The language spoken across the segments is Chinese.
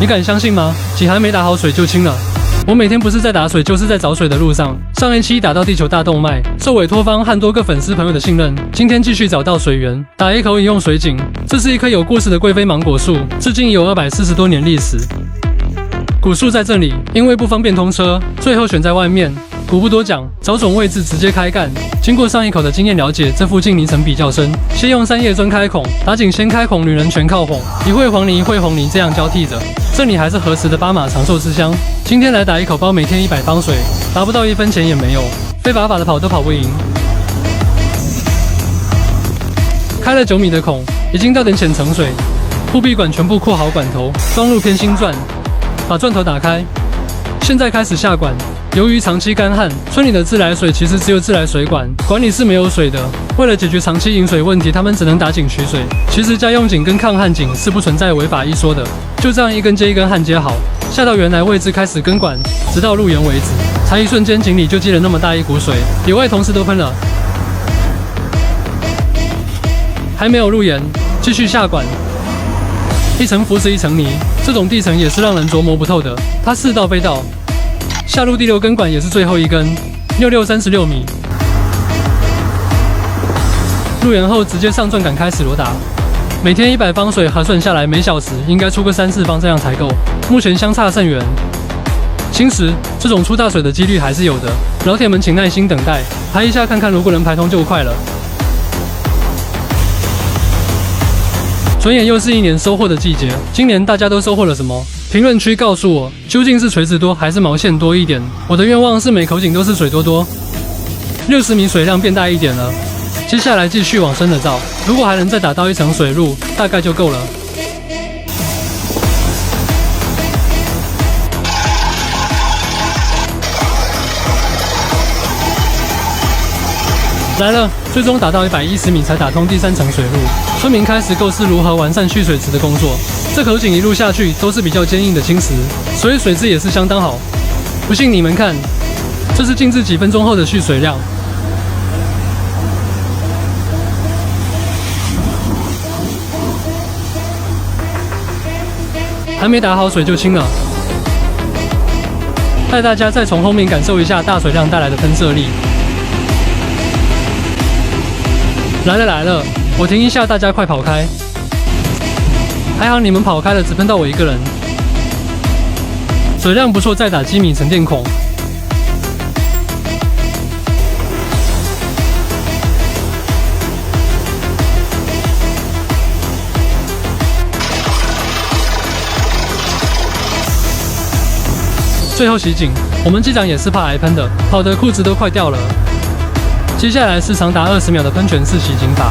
你敢相信吗？井还没打好，水就清了。我每天不是在打水，就是在找水的路上。上一期打到地球大动脉，受委托方和多个粉丝朋友的信任，今天继续找到水源，打一口饮用水井。这是一棵有故事的贵妃芒果树，至今已有240多年历史。古树在这里，因为不方便通车，最后选在外面。古不多讲，找准位置直接开干。经过上一口的经验了解，这附近泥层比较深，先用3叶砖开孔，打井先开孔，女人全靠哄，一会黄泥一会红泥，这样交替着。这里还是合适的巴马长寿之乡。今天来打一口包，每天100方水，达不到1分钱也没有，非法的跑都跑不赢。开了9米的孔，已经到点浅层水，护壁管全部扩好管头，装入偏心钻，把钻头打开，现在开始下管。由于长期干旱，村里的自来水其实只有自来水管，管里是没有水的。为了解决长期饮水问题，他们只能打井取水。其实家用井跟抗旱井是不存在违法一说的，就这样一根接一根焊接好，下到原来位置开始更管，直到入盐为止。才一瞬间，井里就积了那么大一股水，里外同事都喷了。还没有入盐，继续下管，一层浮石一层泥，这种地层也是让人琢磨不透的。它是道非道。下入第6根管也是最后一根，66 36米。入盐后直接上钻杆开始裸打，每天100方水核算下来，每小时应该出个3、4方，这样才够。目前相差甚远。清时这种出大水的几率还是有的，老铁们请耐心等待，排一下看看，如果能排通就快了。转眼又是一年收获的季节，今年大家都收获了什么？评论区告诉我，究竟是垂直多还是毛线多一点？我的愿望是每口井都是水多多。60米水量变大一点了，接下来继续往深的造，如果还能再打到1层水路，大概就够了。来了，最终打到110米才打通第3层水路。村民开始构思如何完善蓄水池的工作。这口井一路下去都是比较坚硬的青石，所以水质也是相当好。不信你们看，这是静置几分钟后的蓄水量。还没打好水就清了。带大家再从后面感受一下大水量带来的喷射力。来了来了，我停一下，大家快跑开！还好你们跑开了，只喷到我一个人。水量不错，再打7米沉淀孔。最后洗井，我们机长也是怕挨喷的，跑得裤子都快掉了。接下来是长达20秒的喷泉式洗井法。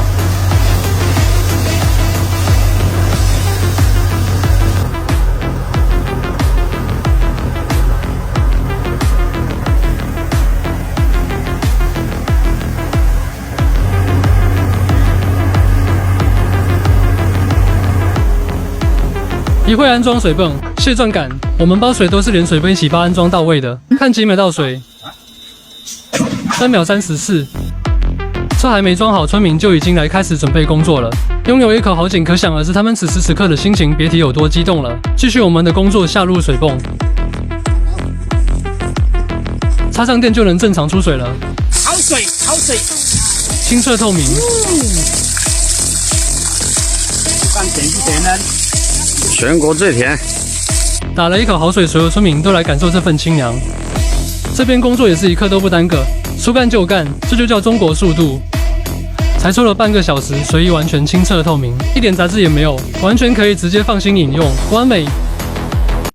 一会安装水泵、卸钻杆，我们包水都是连水杯一起包安装到位的。看几秒到水，3秒34。车还没装好，村民就已经来开始准备工作了。拥有一口好井，可想而知他们此时此刻的心情，别提有多激动了。继续我们的工作，下入水泵，插上电就能正常出水了。好水，好水，清澈透明。放甜不甜呢？全国最甜。打了一口好水，所有村民都来感受这份清凉。这边工作也是一刻都不耽搁，说干就干，这就叫中国速度。才抽了半个小时，水液完全清澈透明，一点杂质也没有，完全可以直接放心饮用，完美。